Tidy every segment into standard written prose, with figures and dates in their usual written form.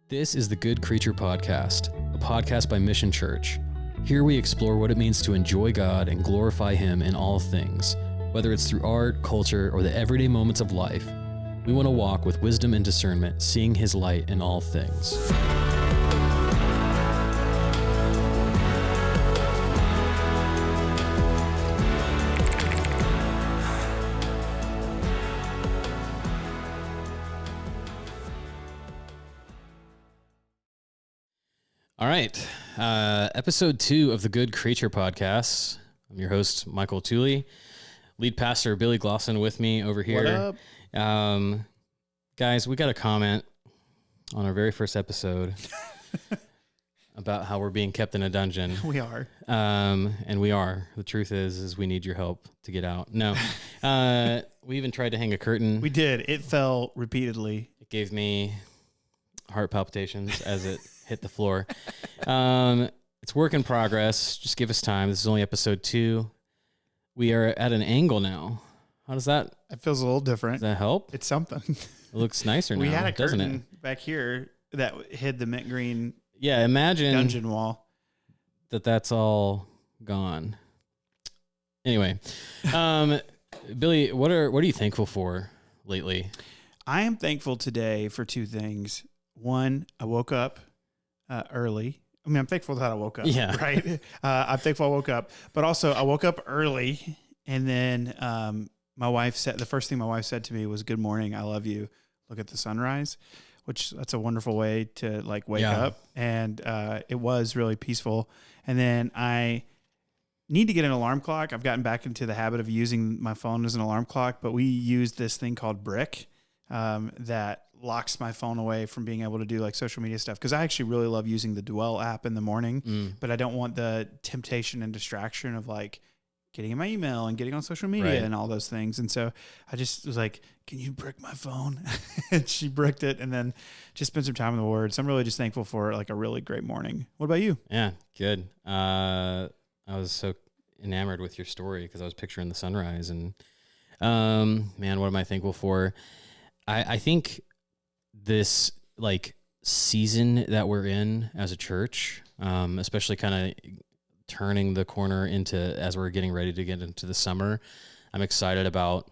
This is the Good Creature Podcast, a podcast by Mission Church. Here we explore what it means to enjoy God and glorify Him in all things. Whether it's through art, culture, or the everyday moments of life, we want to walk with wisdom and discernment, seeing His light in all things. All right, episode 2 of the Good Creature Podcast. I'm your host, Michael Tooley, lead pastor Billy Glosson with me over here. What up? Guys, we got a comment on our very first episode about how we're being kept in a dungeon. We are. And we are. The truth is we need your help to get out. No, we even tried to hang a curtain. We did. It fell repeatedly. It gave me heart palpitations as it hit the floor. It's work in progress. Just give us time. This is only episode 2. We are at an angle now. How does that? It feels a little different. Does that help? It's something. It looks nicer now, We had a doesn't curtain it? back here that hid the mint green Yeah, imagine dungeon wall. that's all gone. Anyway, Billy, what are you thankful for lately? I am thankful today for 2 things. One, I woke up early. I mean, I'm thankful that I woke up. Yeah. Right. I'm thankful I woke up, but also I woke up early, and then the first thing my wife said to me was, "Good morning. I love you. Look at the sunrise," which that's a wonderful way to like wake up. And it was really peaceful. And then I need to get an alarm clock. I've gotten back into the habit of using my phone as an alarm clock, but we use this thing called Brick that locks my phone away from being able to do like social media stuff. Cause I actually really love using the Dwell app in the morning, but I don't want the temptation and distraction of like getting in my email and getting on social media and all those things. And so I just was like, "Can you brick my phone?" And she bricked it, and then just spent some time in the Word. So I'm really just thankful for like a really great morning. What about you? Yeah, good. I was so enamored with your story because I was picturing the sunrise, and man, what am I thankful for? I think this like season that we're in as a church, especially kind of turning the corner into as we're getting ready to get into the summer, I'm excited about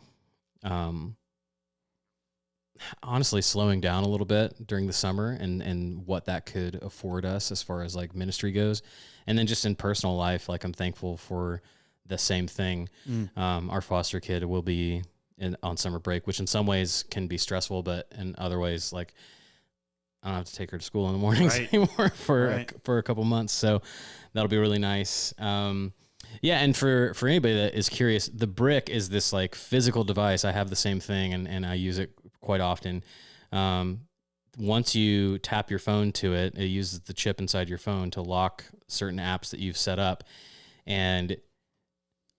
honestly slowing down a little bit during the summer and what that could afford us as far as like ministry goes. And then just in personal life, like I'm thankful for the same thing. Our foster kid will be on summer break, which in some ways can be stressful, but in other ways, like I don't have to take her to school in the mornings anymore for a couple months. So that'll be really nice. Yeah. And for anybody that is curious, the Brick is this like physical device. I have the same thing and I use it quite often. Once you tap your phone to it, it uses the chip inside your phone to lock certain apps that you've set up. And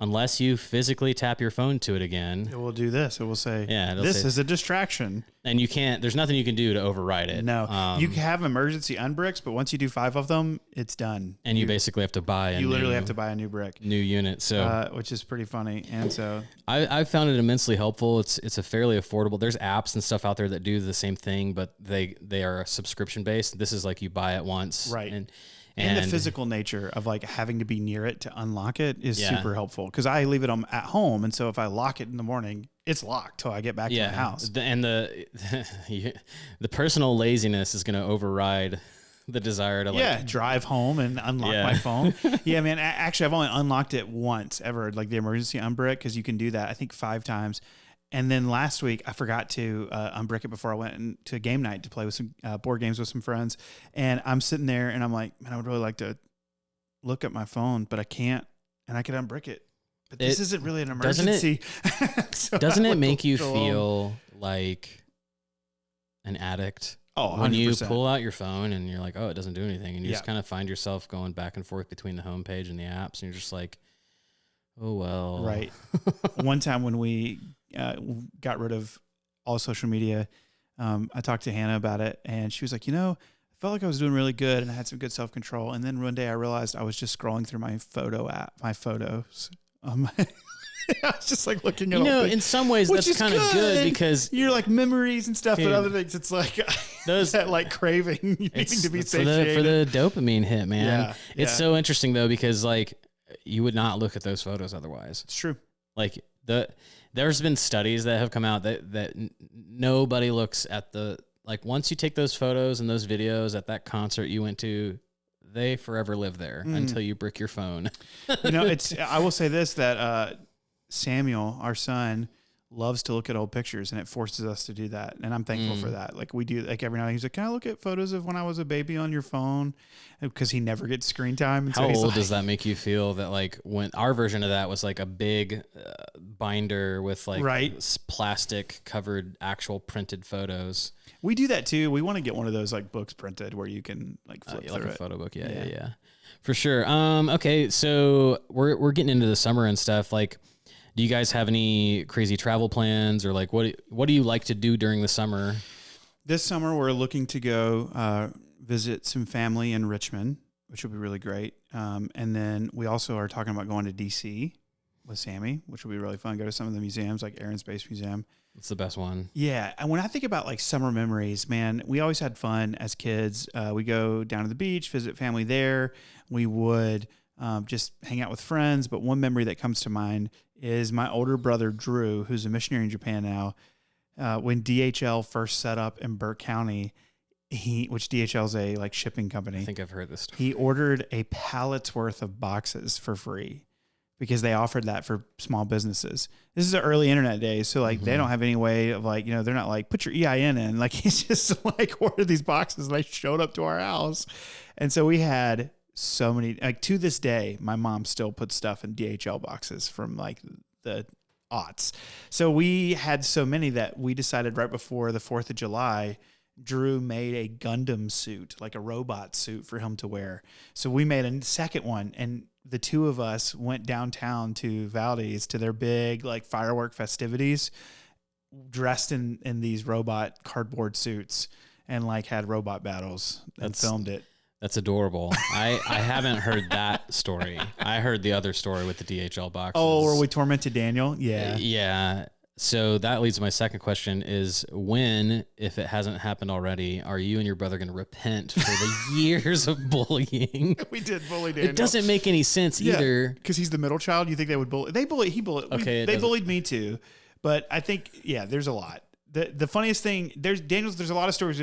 unless you physically tap your phone to it again, It will do this. It will say, "This is a distraction." And there's nothing you can do to override it. No, you can have emergency unbricks, but once you do 5 of them, it's done. And you basically have to buy You literally have to buy a new brick. New unit. So, which is pretty funny. And so I've found it immensely helpful. It's a fairly affordable. There's apps and stuff out there that do the same thing, but they are subscription based. This is like you buy it once. Right. And the physical nature of like having to be near it to unlock it is super helpful, because I leave it at home. And so if I lock it in the morning, it's locked till I get back to my house. The personal laziness is going to override the desire to drive home and unlock my phone. Yeah, man. Actually, I've only unlocked it once ever, like the emergency unbrick, because you can do that, I think 5 times. And then last week, I forgot to unbrick it before I went to game night to play with some board games with some friends. And I'm sitting there and I'm like, "Man, I would really like to look at my phone, but I can't, and I could unbrick it. But this isn't really an emergency." Doesn't it make you feel like an addict? Oh, 100%. When you pull out your phone and you're like, "Oh, it doesn't do anything." And you just kind of find yourself going back and forth between the homepage and the apps. And you're just like, "Oh, well." Right. One time when we got rid of all social media, I talked to Hannah about it, and she was like, I felt like I was doing really good and I had some good self-control. And then one day I realized I was just scrolling through my photo app, my photos. It's just like looking at in some ways that's kind of good because you're like memories and stuff, dude, but other things it's like those that like craving needing to be satiated. for the dopamine hit, man. Yeah, it's so interesting though because like you would not look at those photos otherwise. It's true. Like there's been studies that have come out that nobody looks at like once you take those photos and those videos at that concert you went to, they forever live there until you brick your phone. I will say this, that Samuel, our son, loves to look at old pictures, and it forces us to do that. And I'm thankful for that. Like we do, like every now and then he's like, can I look at photos of when I was a baby on your phone? Because he never gets screen time. And How so old does that make you feel that like when our version of that was like a big binder with like plastic covered actual printed photos? We do that too. We want to get one of those like books printed where you can like flip through like a it. photo book. Yeah. For sure. Okay. So we're getting into the summer and stuff. Like, do you guys have any crazy travel plans or like what do you like to do during the summer? This summer we're looking to go visit some family in Richmond, which will be really great. And then we also are talking about going to DC with Sammy, which will be really fun. Go to some of the museums like Air and Space Museum. It's the best one. Yeah. And when I think about like summer memories, man, we always had fun as kids. We go down to the beach, visit family there. We would just hang out with friends. But one memory that comes to mind is my older brother, Drew, who's a missionary in Japan now. When DHL first set up in Burke County, which DHL is a like shipping company. I think I've heard this story. He ordered a pallet's worth of boxes for free because they offered that for small businesses. This is the early internet days. So like they don't have any way of like, they're not like put your EIN in. Like he's just like ordered these boxes and they showed up to our house. And so we had so many, like to this day, my mom still puts stuff in DHL boxes from like the aughts. So we had so many that we decided right before the 4th of July, Drew made a Gundam suit, like a robot suit for him to wear. So we made a second one, and the two of us went downtown to Valdez to their big like firework festivities, dressed in these robot cardboard suits, and like had robot battles and filmed it. That's adorable. I haven't heard that story. I heard the other story with the DHL boxes. Oh, where we tormented Daniel? Yeah. Yeah. So that leads to my second question is when, if it hasn't happened already, are you and your brother going to repent for the years of bullying? We did bully Daniel. It doesn't make any sense either. Because he's the middle child. You think they would bully? They bullied. Okay. They bullied me too. But I think, there's a lot. The funniest thing, there's a lot of stories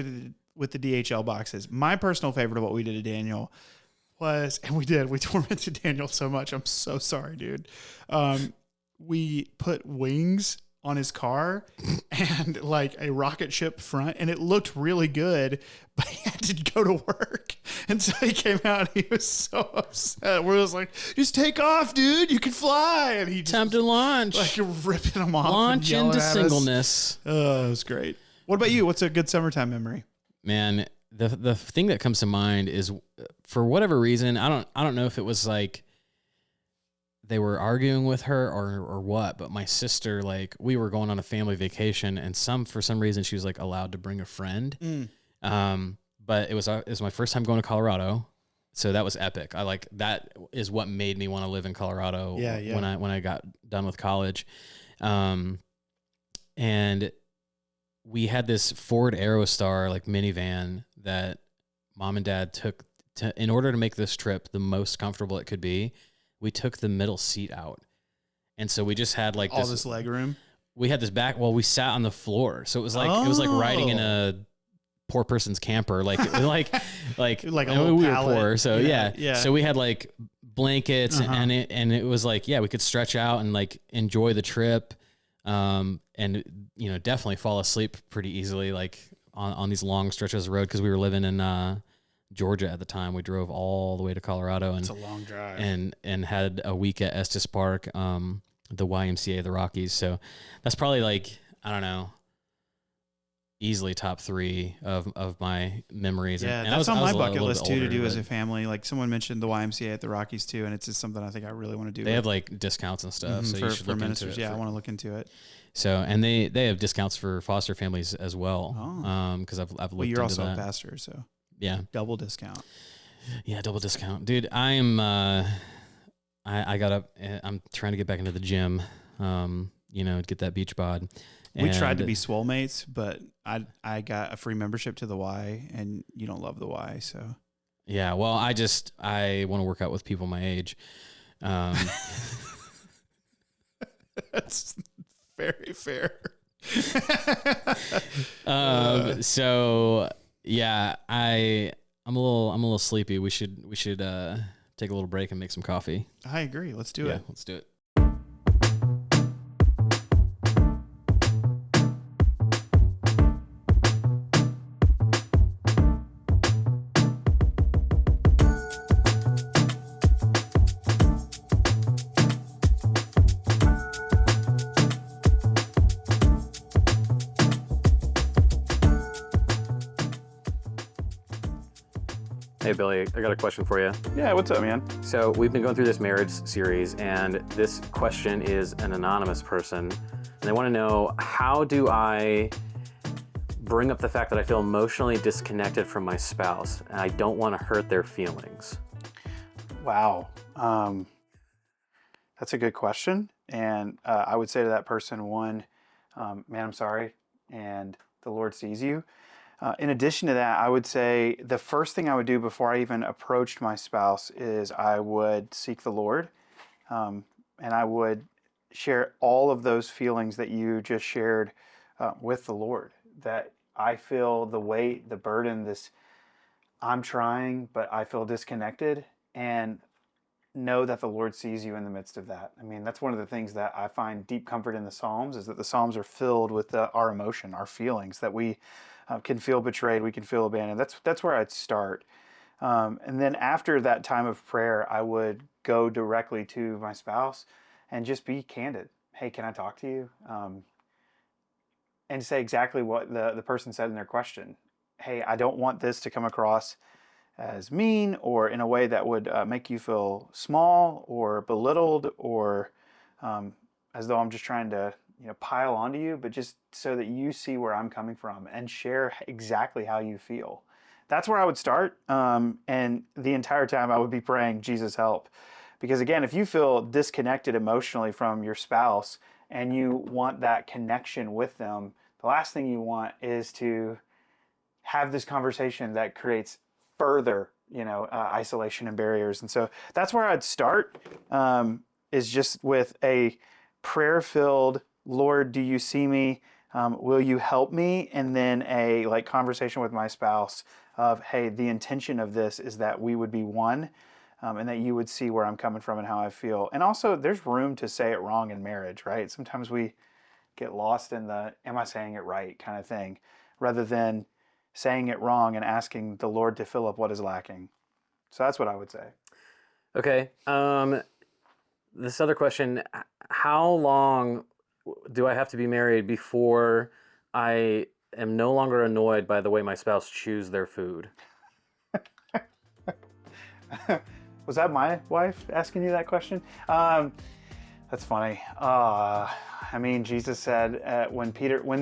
with the DHL boxes. My personal favorite of what we did to Daniel was, and we tormented Daniel so much. I'm so sorry, dude. We put wings on his car and like a rocket ship front, and it looked really good, but he had to go to work. And so he came out and he was so upset. We was like, just take off, dude. You can fly. And he just time to launch. Like ripping him off. Launch into singleness. Oh, it was great. What about you? What's a good summertime memory? Man, the thing that comes to mind is for whatever reason, I don't know if it was like they were arguing with her or what, but my sister, like we were going on a family vacation and for some reason she was like allowed to bring a friend. But it was my first time going to Colorado. So that was epic. That is what made me want to live in Colorado when I got done with college. And we had this Ford Aerostar like minivan that mom and dad took in order to make this trip the most comfortable it could be. We took the middle seat out. And so we just had like all this leg room. We had this back. Well, we sat on the floor. So it was like, it was like riding in a poor person's camper. Like a little we were poor. So yeah. So we had like blankets and it was like, we could stretch out and like enjoy the trip. And definitely fall asleep pretty easily, like on these long stretches of road. Cause we were living in, Georgia at the time. We drove all the way to Colorado and it's a long drive and had a week at Estes Park, the YMCA, the Rockies. So that's probably like, I don't know, easily top 3 of my memories. Yeah. And that's on my bucket list too, to do as a family. Like someone mentioned the YMCA at the Rockies too. And it's just something I think I really want to do. They have like discounts and stuff. So you should look ministers. into it. Yeah. I want to look into it. So, and they have discounts for foster families as well. Cause I've looked into that. Well, you're also a pastor, so. Yeah. Double discount. Yeah. Double discount. Dude, I got up, I'm trying to get back into the gym Get that beach bod. We tried to be swole mates, but I got a free membership to the Y, and you don't love the Y, so. Yeah, well, I want to work out with people my age. That's very fair. So yeah, I'm a little sleepy. We should take a little break and make some coffee. I agree. Let's do it. Let's do it. Hey, Billy, I got a question for you. Yeah, what's up, man? So we've been going through this marriage series, and this question is an anonymous person, and they want to know, how do I bring up the fact that I feel emotionally disconnected from my spouse, and I don't want to hurt their feelings? Wow. That's a good question. And I would say to that person, one, man, I'm sorry, and the Lord sees you. In addition to that, I would say the first thing I would do before I even approached my spouse is I would seek the Lord, and I would share all of those feelings that you just shared with the Lord, that I feel the weight, the burden, I'm trying, but I feel disconnected, and know that the Lord sees you in the midst of that. I mean, that's one of the things that I find deep comfort in the Psalms, is that the Psalms are filled with our emotion, our feelings, that we can feel betrayed, we can feel abandoned. That's where I'd start. And then after that time of prayer, I would go directly to my spouse and just be candid. Hey, can I talk to you? And say exactly what the person said in their question. Hey, I don't want this to come across as mean or in a way that would make you feel small or belittled, or as though I'm just trying to pile onto you, but just so that you see where I'm coming from and share exactly how you feel. That's where I would start. And the entire time I would be praying, Jesus, help. Because again, if you feel disconnected emotionally from your spouse and you want that connection with them, the last thing you want is to have this conversation that creates further, isolation and barriers. And so that's where I'd start, is just with a prayer-filled, Lord, do you see me? Will you help me? And then a conversation with my spouse of, hey, the intention of this is that we would be one, and that you would see where I'm coming from and how I feel. And also, there's room to say it wrong in marriage, right? Sometimes we get lost in the, am I saying it right kind of thing, rather than saying it wrong and asking the Lord to fill up what is lacking. So that's what I would say. Okay. This other question, how long do I have to be married before I am no longer annoyed by the way my spouse chews their food? Was that my wife asking you that question? That's funny. I mean, Jesus said when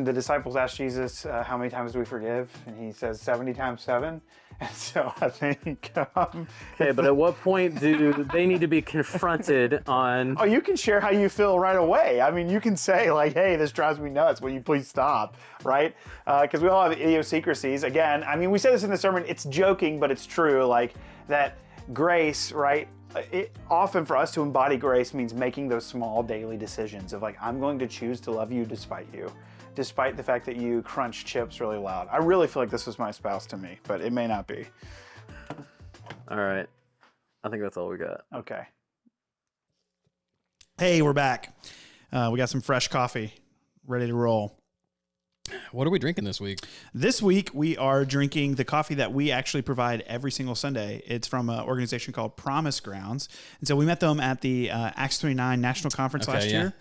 the disciples asked Jesus, how many times do we forgive? And he says 70 times 7. And so I think... okay, but at what point do they need to be confronted on... Oh, you can share how you feel right away. I mean, you can say hey, this drives me nuts. Will you please stop? Right? Because we all have idiosyncrasies. Again, I mean, we say this in the sermon. It's joking, but it's true. That grace, right? It often for us to embody grace means making those small daily decisions of I'm going to choose to love you despite the fact that you crunch chips really loud. I really feel like this was my spouse to me, but it may not be. All right. I think that's all we got. Okay. Hey, we're back. We got some fresh coffee ready to roll. What are we drinking this week? This week, we are drinking the coffee that we actually provide every single Sunday. It's from an organization called Promise Grounds. And so we met them at the Acts 29 National Conference last year.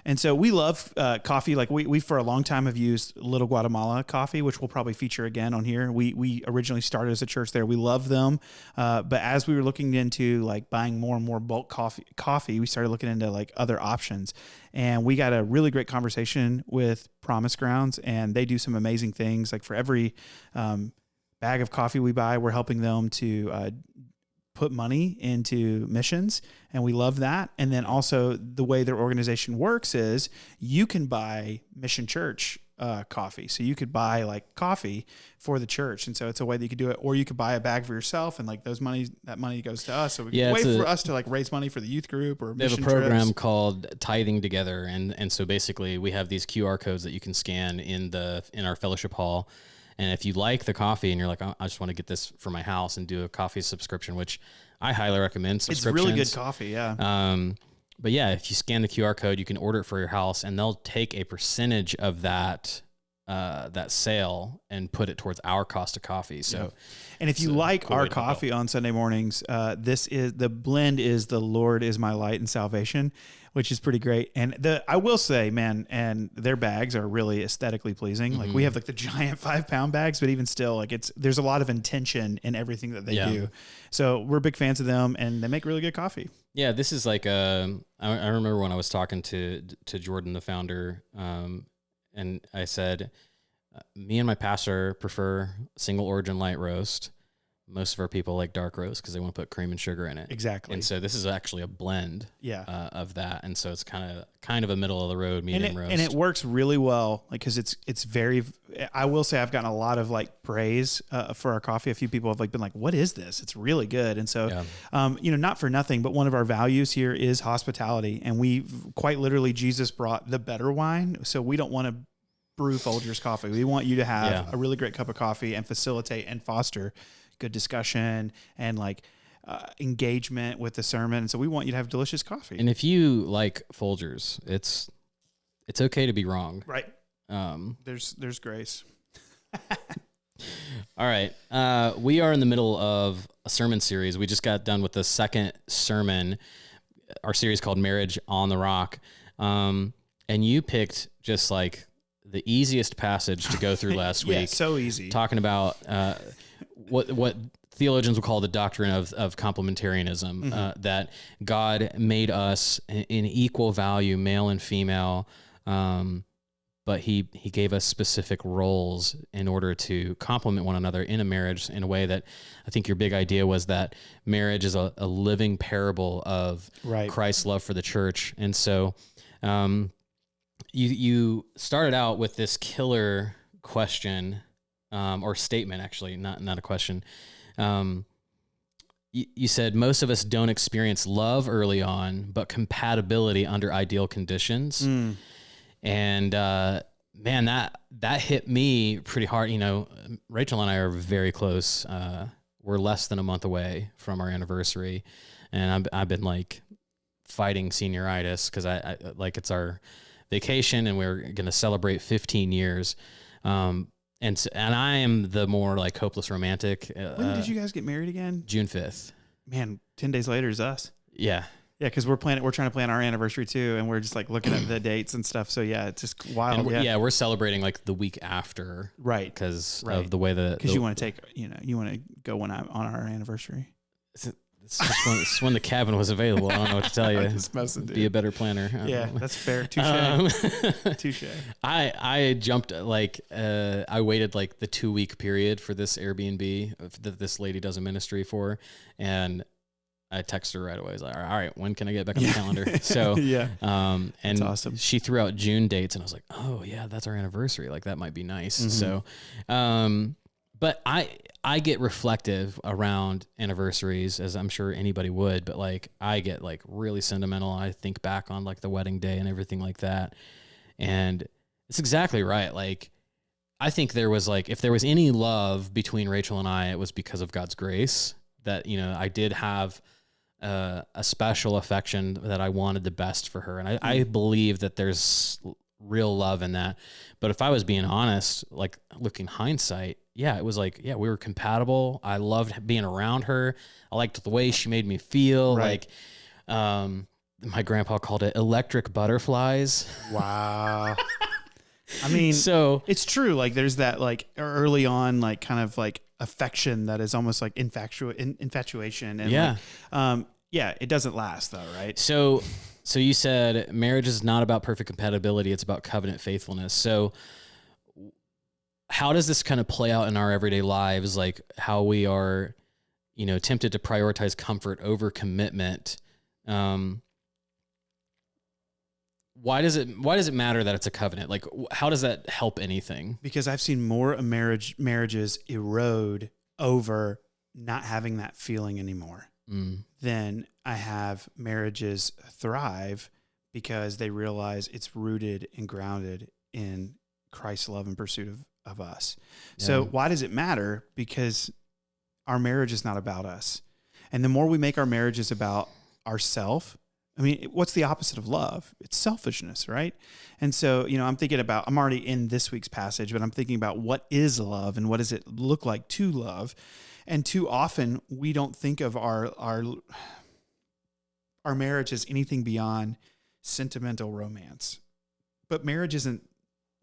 And so we love coffee. We for a long time have used Little Guatemala coffee, which we'll probably feature again on here. We originally started as a church there. We love them. But as we were looking into buying more and more bulk coffee, we started looking into other options. And we got a really great conversation with Promise Grounds, and they do some amazing things. For every bag of coffee we buy, we're helping them to put money into missions, and we love that. And then also the way their organization works is you can buy Mission Church coffee. So you could buy like coffee for the church. And so it's a way that you could do it, or you could buy a bag for yourself, and like that money goes to us. So we can wait for us to like raise money for the youth group or mission trips. They have a program called Tithing Together. And so basically we have these QR codes that you can scan in our fellowship hall. And if you like the coffee and you're like, I just want to get this for my house and do a coffee subscription, which I highly recommend. It's really good coffee. Yeah. But yeah, if you scan the QR code, you can order it for your house, and they'll take a percentage of that sale and put it towards our cost of coffee. So, and if you like cool our coffee on Sunday mornings, the blend is the Lord is my light and salvation, which is pretty great. And I will say, man, and their bags are really aesthetically pleasing. Like we have like the giant 5-pound bags, but even still, like there's a lot of intention in everything that they do. So we're big fans of them, and they make really good coffee. Yeah, this is like I remember when I was talking to Jordan, the founder, and I said, me and my pastor prefer single origin light roast. Most of our people like dark roast because they want to put cream and sugar in it. Exactly. And so this is actually a blend of that. And so it's kind of a middle of the road medium roast. And it works really well, like, cause it's very, I will say I've gotten a lot of like praise for our coffee. A few people have like been like, what is this? It's really good. And so, not for nothing, but one of our values here is hospitality. And we quite literally, Jesus brought the better wine. So we don't want to brew Folgers coffee. We want you to have a really great cup of coffee and facilitate and foster good discussion and like engagement with the sermon. And so we want you to have delicious coffee. And if you like Folgers, it's okay to be wrong. Right. There's grace. All right. We are in the middle of a sermon series. We just got done with the second sermon, our series called Marriage on the Rock. And you picked just like the easiest passage to go through last week. So easy. Talking about what theologians will call the doctrine of complementarianism, that God made us in equal value, male and female, but he gave us specific roles in order to complement one another in a marriage in a way that I think your big idea was that marriage is a living parable of Christ's love for the church. And so you started out with this killer question, or statement, actually, not a question. You said most of us don't experience love early on, but compatibility under ideal conditions. And man, that hit me pretty hard. You know, Rachel and I are very close. We're less than a month away from our anniversary, and I've been like fighting senioritis because I like it's our vacation and we're going to celebrate 15 years. And I am the more like hopeless romantic. When did you guys get married again? June 5th. Man, 10 days later is us. Yeah. Yeah, because we're trying to plan our anniversary too, and we're just like looking at the dates and stuff. So yeah, it's just wild. And we're celebrating like the week after, right? Because of the way that you want to you want to go on our anniversary. It's when the cabin was available. I don't know what to tell you. Be a better planner. Yeah, that's fair. Touche. Touche. I jumped I waited like the 2-week period for this Airbnb that this lady does a ministry for, and I texted her right away. I was like, all right, when can I get back on the calendar? So and that's awesome. She threw out June dates, and I was like, oh yeah, that's our anniversary. Like that might be nice. So, but I get reflective around anniversaries, as I'm sure anybody would, but like I get like really sentimental. I think back on like the wedding day and everything like that. And it's exactly right. Like I think there was like, if there was any love between Rachel and I, it was because of God's grace that, you know, I did have a special affection that I wanted the best for her. And I believe that there's real love in that. But if I was being honest, like looking hindsight, it was like, we were compatible. I loved being around her. I liked the way she made me feel. Right. Like, my grandpa called it electric butterflies. Wow. I mean, so it's true. Like there's that like early on, like kind of like affection that is almost like infatuation. And it doesn't last though. Right. So you said marriage is not about perfect compatibility. It's about covenant faithfulness. So how does this kind of play out in our everyday lives? Like how we are tempted to prioritize comfort over commitment, why does it matter that it's a covenant? Like, how does that help anything? Because I've seen more marriages erode over not having that feeling anymore than I have marriages thrive because they realize it's rooted and grounded in Christ's love and pursuit of us. Yeah. So why does it matter? Because our marriage is not about us. And the more we make our marriages about ourselves, I mean, what's the opposite of love? It's selfishness, right? And so, I'm already in this week's passage, but I'm thinking about what is love and what does it look like to love? And too often we don't think of our marriage as anything beyond sentimental romance. But marriage isn't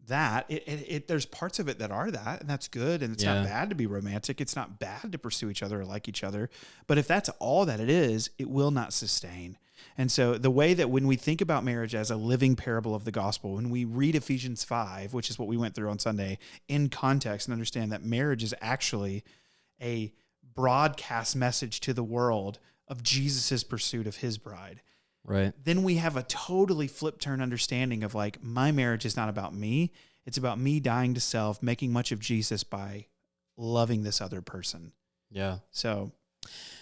that. There's parts of it that are that, and that's good. And it's not bad to be romantic. It's not bad to pursue each other or like each other. But if that's all that it is, it will not sustain. And so the way that when we think about marriage as a living parable of the gospel, when we read Ephesians 5, which is what we went through on Sunday, in context and understand that marriage is actually a broadcast message to the world of Jesus's pursuit of his bride. Right. Then we have a totally flip turn understanding of like, my marriage is not about me. It's about me dying to self, making much of Jesus by loving this other person. Yeah. So.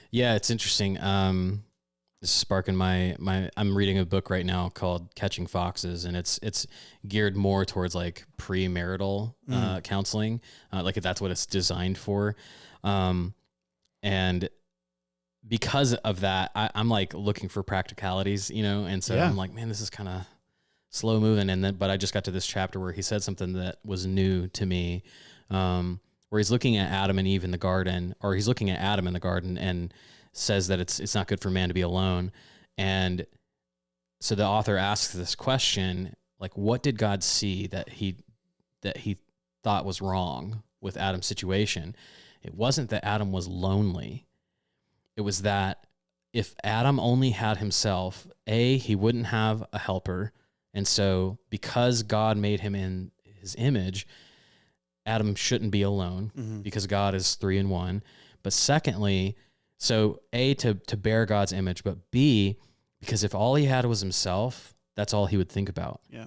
Yeah, it's interesting. This is sparking I'm reading a book right now called Catching Foxes, and it's geared more towards like premarital counseling. Like that's what it's designed for. And because of that, I'm like looking for practicalities, and so I'm like, man, this is kind of slow moving. But I just got to this chapter where he said something that was new to me, where he's looking at Adam and Eve in the garden, or he's looking at Adam in the garden and says that it's not good for man to be alone. And so the author asks this question, like, what did God see that he thought was wrong with Adam's situation? It wasn't that Adam was lonely. It was that if Adam only had himself, he wouldn't have a helper. And so because God made him in his image, Adam shouldn't be alone because God is 3 in 1. But secondly, so A, to bear God's image, but B, because if all he had was himself, that's all he would think about. Yeah.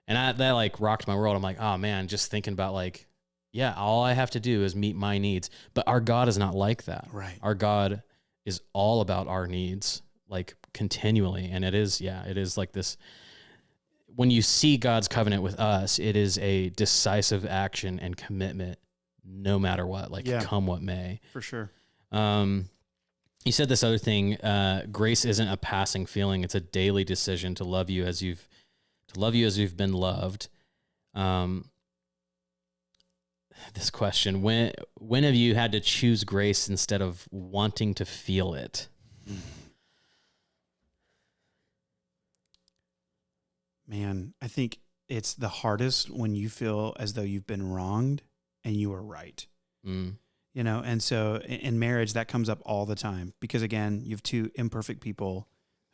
And that like rocked my world. I'm like, oh man, just thinking about like, yeah, all I have to do is meet my needs. But our God is not like that. Right. Our God is all about our needs, like continually. And it is like this, when you see God's covenant with us, it is a decisive action and commitment, no matter what, like come what may. For sure. You said this other thing, grace isn't a passing feeling. It's a daily decision to love you as you've been loved. This question, when have you had to choose grace instead of wanting to feel it? Man, I think it's the hardest when you feel as though you've been wronged and you are right. And so in marriage, that comes up all the time because, again, you have two imperfect people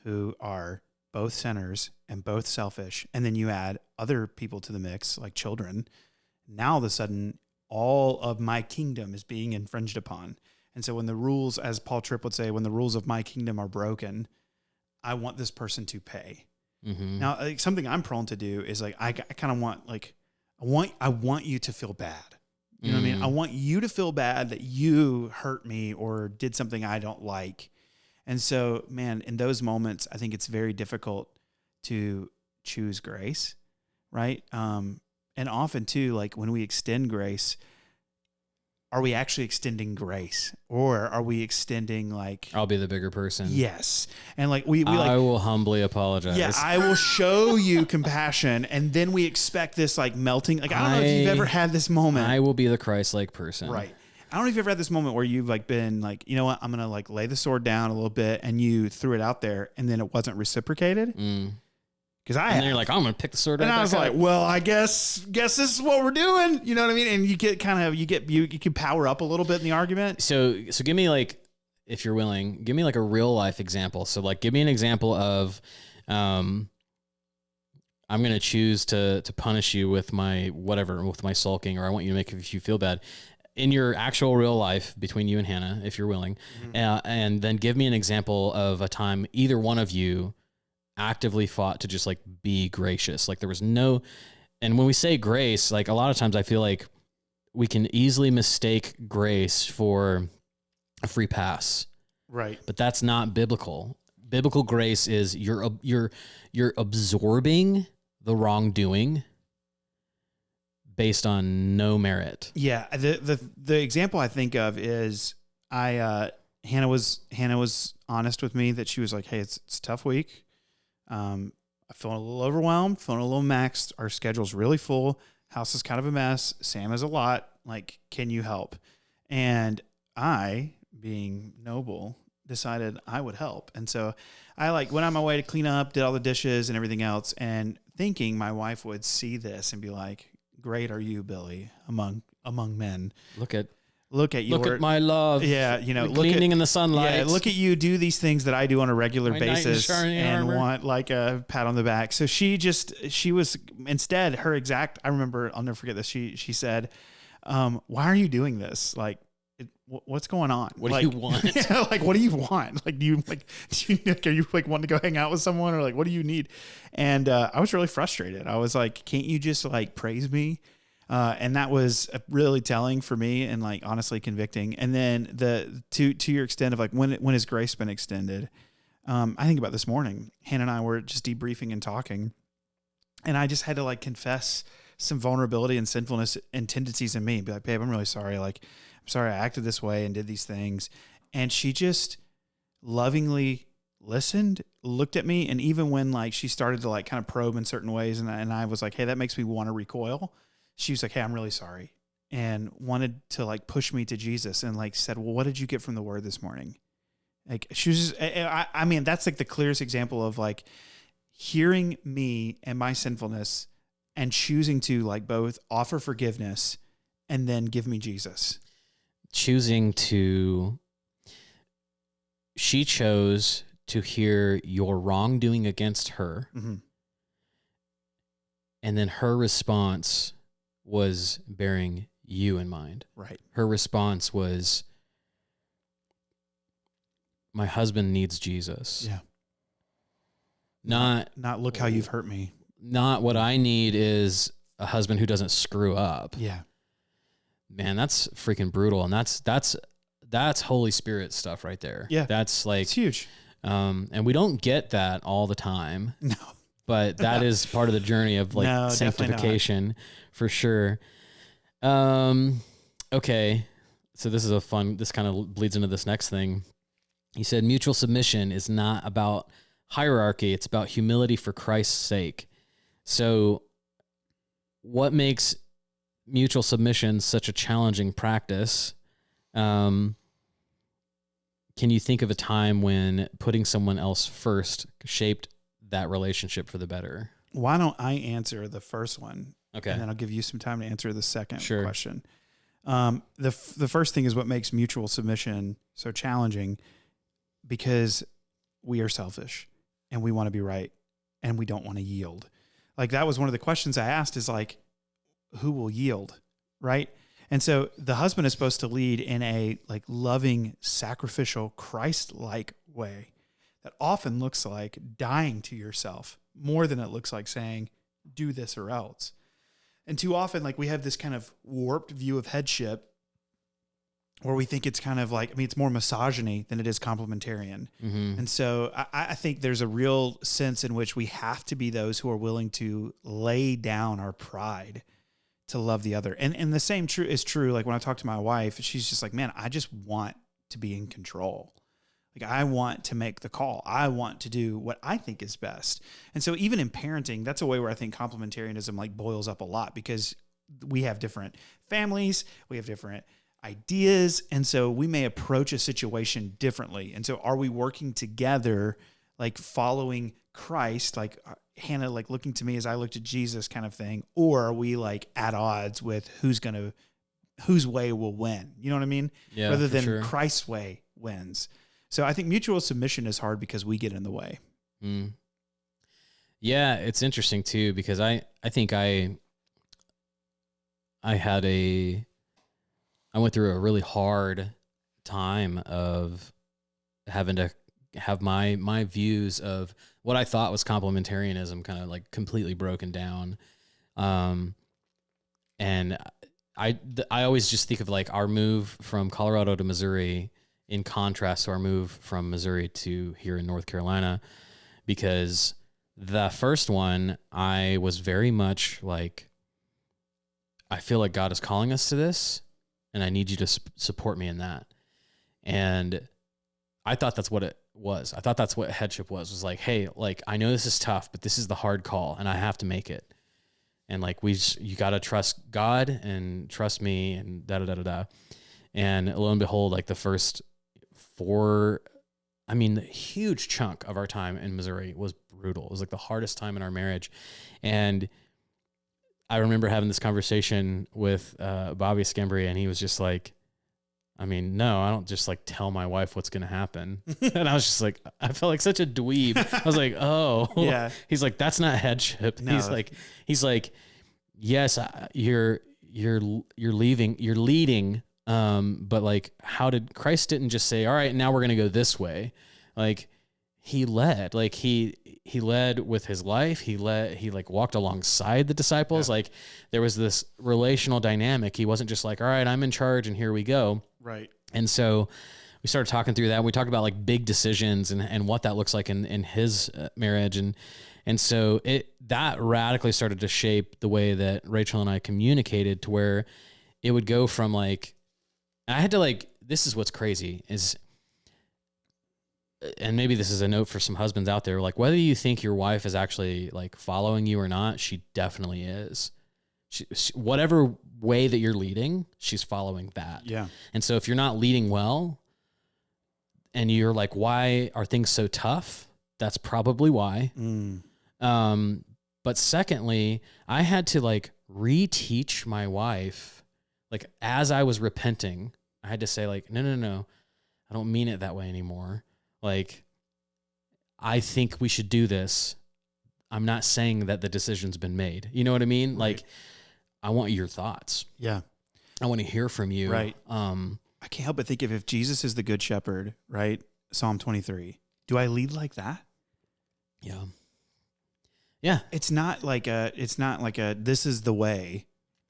who are both sinners and both selfish. And then you add other people to the mix, like children. Now, all of a sudden, all of my kingdom is being infringed upon. And so when the rules, as Paul Tripp would say, when the rules of my kingdom are broken, I want this person to pay. Now, like, something I'm prone to do is like, I kind of want, like, I want you to feel bad. You know what I mean? I want you to feel bad that you hurt me or did something I don't like. And so, man, in those moments, I think it's very difficult to choose grace, right? And often too, like when we extend grace, are we actually extending grace, or are we extending like, I'll be the bigger person? Yes. And like we I will humbly apologize. Yeah, I will show you compassion, and then we expect this like melting. Like I don't know if you've ever had this moment. I will be the Christ-like person. Right. I don't know if you've ever had this moment where you've like been like, you know what, I'm gonna like lay the sword down a little bit, and you threw it out there, and then it wasn't reciprocated. Because then you're like, I'm going to pick the sword up. And I was like, well, I guess this is what we're doing. You know what I mean? And you get you can power up a little bit in the argument. So give me like, if you're willing, give me like a real life example. So like, give me an example of, I'm going to choose to punish you with my whatever, with my sulking, or I want you to make you feel bad. in your actual real life between you and Hannah, if you're willing, and then give me an example of a time either one of you actively fought to just like be gracious. Like there was no, and when we say grace, like a lot of times I feel like we can easily mistake grace for a free pass. Right. But that's not biblical. Biblical grace is you're absorbing the wrongdoing based on no merit. Yeah. The example I think of is Hannah was honest with me that she was like, hey, it's a tough week. I'm feeling a little overwhelmed, feeling a little maxed. Our schedule's really full. House is kind of a mess. Sam is a lot. Like, can you help? And I, being noble, decided I would help. And so I like went on my way to clean up, did all the dishes and everything else, and thinking my wife would see this and be like, great are you, Billy, among men. Look at Look at my love. Yeah, gleaming in the sunlight. Yeah, look at you do these things that I do on a regular My knight in basis shining and armor. want like a pat on the back. So she was instead her exact. I remember, I'll never forget this. She said, "Why are you doing this? Like, what's going on? What do you want? Yeah, like what do you want? Like, are you like wanting to go hang out with someone, or like what do you need?" And I was really frustrated. I was like, "Can't you just like praise me?" And that was really telling for me and like honestly convicting. And then to your extent of like when has grace been extended? I think about this morning, Hannah and I were just debriefing and talking, and I just had to like confess some vulnerability and sinfulness and tendencies in me and be like, babe, I'm really sorry. Like, I'm sorry I acted this way and did these things. And she just lovingly listened, looked at me. And even when like she started to like kind of probe in certain ways and I was like, hey, that makes me want to recoil. She was like, hey, I'm really sorry, and wanted to like push me to Jesus and like said, well, what did you get from the word this morning? Like she was just, I mean, that's like the clearest example of like hearing me and my sinfulness and choosing to like both offer forgiveness and then give me Jesus. She chose to hear your wrongdoing against her. Mm-hmm. And then her response was bearing you in mind. Right. Her response was, my husband needs Jesus. Yeah. Not look how you've hurt me. Not what I need is a husband who doesn't screw up. Yeah. Man, that's freaking brutal. And that's Holy Spirit stuff right there. Yeah. That's like, it's huge. And we don't get that all the time. No. But that is part of the journey of like sanctification for sure. Okay. So this kind of bleeds into this next thing. He said, mutual submission is not about hierarchy. It's about humility for Christ's sake. So what makes mutual submission such a challenging practice? Can you think of a time when putting someone else first shaped that relationship for the better? Why don't I answer the first one? Okay. And then I'll give you some time to answer the second Sure. question. The first thing is what makes mutual submission so challenging, because we are selfish and we want to be right and we don't want to yield. Like that was one of the questions I asked is like, who will yield? Right. And so the husband is supposed to lead in a like loving, sacrificial, Christ-like way that often looks like dying to yourself more than it looks like saying, do this or else. And too often, like we have this kind of warped view of headship where we think it's kind of like, I mean, it's more misogyny than it is complementarian. Mm-hmm. And so I think there's a real sense in which we have to be those who are willing to lay down our pride to love the other. And the same is true. Like when I talk to my wife, she's just like, man, I just want to be in control. Like I want to make the call. I want to do what I think is best. And so even in parenting, that's a way where I think complementarianism like boils up a lot, because we have different families, we have different ideas. And so we may approach a situation differently. And so are we working together, like following Christ, like Hannah, like looking to me as I looked at Jesus kind of thing? Or are we like at odds with whose way will win? You know what I mean? Yeah, rather than sure. Christ's way wins. So I think mutual submission is hard because we get in the way. Mm. Yeah, it's interesting too, because I think I had a I went through a really hard time of having to have my views of what I thought was complementarianism kind of like completely broken down. And I always just think of like our move from Colorado to Missouri in contrast to our move from Missouri to here in North Carolina, because the first one, I was very much like, I feel like God is calling us to this and I need you to support me in that. And I thought that's what it was. I thought that's what headship was like, hey, like, I know this is tough, but this is the hard call and I have to make it. And like, you got to trust God and trust me and da, da, da, da, da. And lo and behold, like the first the huge chunk of our time in Missouri was brutal. It was like the hardest time in our marriage. And I remember having this conversation with Bobby Scambria, and he was just like, I mean, no, I don't just like tell my wife what's going to happen. And I was just like, I felt like such a dweeb. I was like, oh, yeah. He's like, that's not headship. No. He's like, yes, you're leading. But like, Christ didn't just say, all right, now we're going to go this way. Like he led with his life. He like walked alongside the disciples. Yeah. Like there was this relational dynamic. He wasn't just like, all right, I'm in charge and here we go. Right. And so we started talking through that. We talked about like big decisions and what that looks like in his marriage. And so that radically started to shape the way that Rachel and I communicated, to where it would go from like, I had to like, this is what's crazy is, and maybe this is a note for some husbands out there, like whether you think your wife is actually like following you or not, she definitely is. She, whatever way that you're leading, she's following that. Yeah. And so if you're not leading well and you're like, why are things so tough? That's probably why. But secondly, I had to like reteach my wife, like as I was repenting, I had to say like, no, I don't mean it that way anymore. Like, I think we should do this. I'm not saying that the decision's been made. You know what I mean? Right. Like, I want your thoughts. Yeah. I want to hear from you. Right. I can't help but think if Jesus is the good shepherd, right? Psalm 23. Do I lead like that? Yeah. Yeah. It's not like this is the way.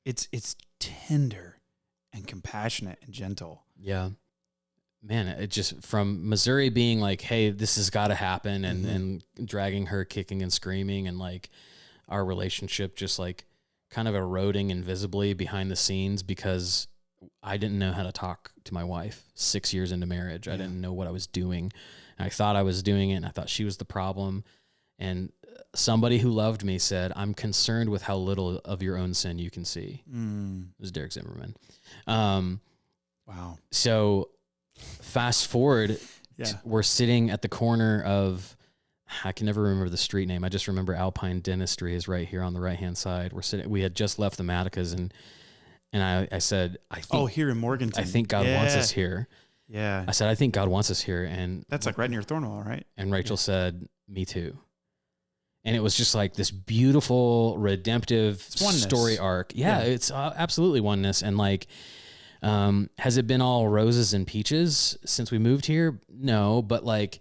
It's tender and compassionate and gentle. Yeah. Man, it just, from Missouri being like, hey, this has got to happen, and dragging her kicking and screaming, and like our relationship just like kind of eroding invisibly behind the scenes because I didn't know how to talk to my wife 6 years into marriage. Yeah. I didn't know what I was doing. And I thought I was doing it, and I thought she was the problem. And somebody who loved me said, I'm concerned with how little of your own sin you can see. It was Derek Zimmerman. Wow. So fast forward, we're sitting at the corner of, I can never remember the street name. I just remember Alpine Dentistry is right here on the right-hand side. We had just left the Maticas, and I said, I think, here in Morganton. I think God wants us here. Yeah. I said, I think God wants us here. And that's like right near Thornwell, right? And Rachel said, me too. And it was just like this beautiful, redemptive story arc. Yeah. It's absolutely oneness. And like, has it been all roses and peaches since we moved here? No, but like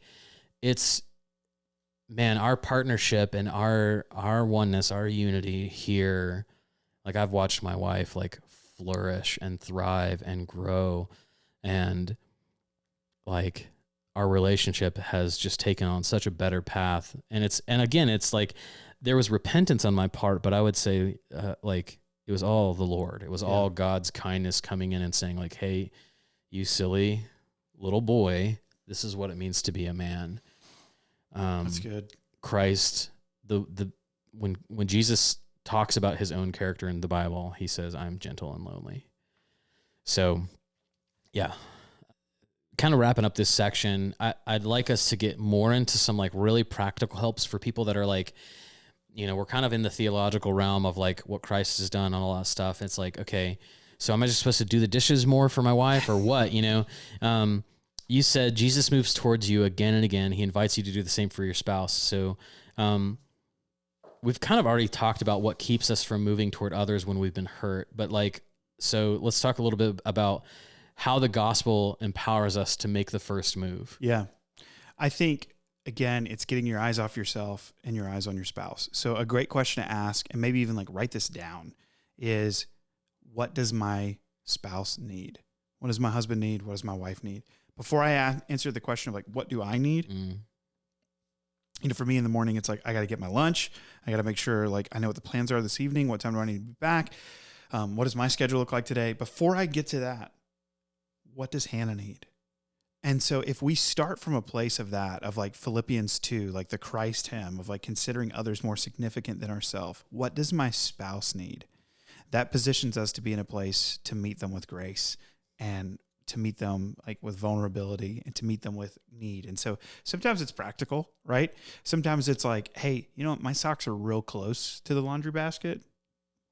our partnership and our oneness, our unity here, like I've watched my wife like flourish and thrive and grow, and like our relationship has just taken on such a better path. And again, it's like there was repentance on my part, but I would say like it was all the Lord. It was all God's kindness coming in and saying like, hey, you silly little boy, this is what it means to be a man. That's good. Christ, when Jesus talks about his own character in the Bible, he says, I'm gentle and lowly. So yeah, kind of wrapping up this section, I'd like us to get more into some like really practical helps for people that are like, you know, we're kind of in the theological realm of like what Christ has done on a lot of stuff. It's like, okay, so am I just supposed to do the dishes more for my wife or what? You know, you said Jesus moves towards you again and again. He invites you to do the same for your spouse. So we've kind of already talked about what keeps us from moving toward others when we've been hurt, but like So let's talk a little bit about how the gospel empowers us to make the first move. Yeah. I think, again, it's getting your eyes off yourself and your eyes on your spouse. So a great question to ask, and maybe even like write this down, is what does my spouse need? What does my husband need? What does my wife need? Before I answer the question of like, what do I need? You know, for me in the morning, it's like, I got to get my lunch. I got to make sure like I know what the plans are this evening. What time do I need to be back? What does my schedule look like today? Before I get to that, what does Hannah need? And so if we start from a place of that, of like Philippians 2, like the Christ hymn of like considering others more significant than ourselves, what does my spouse need? That positions us to be in a place to meet them with grace and to meet them like with vulnerability and to meet them with need. And so sometimes it's practical, right? Sometimes it's like, hey, you know, my socks are real close to the laundry basket.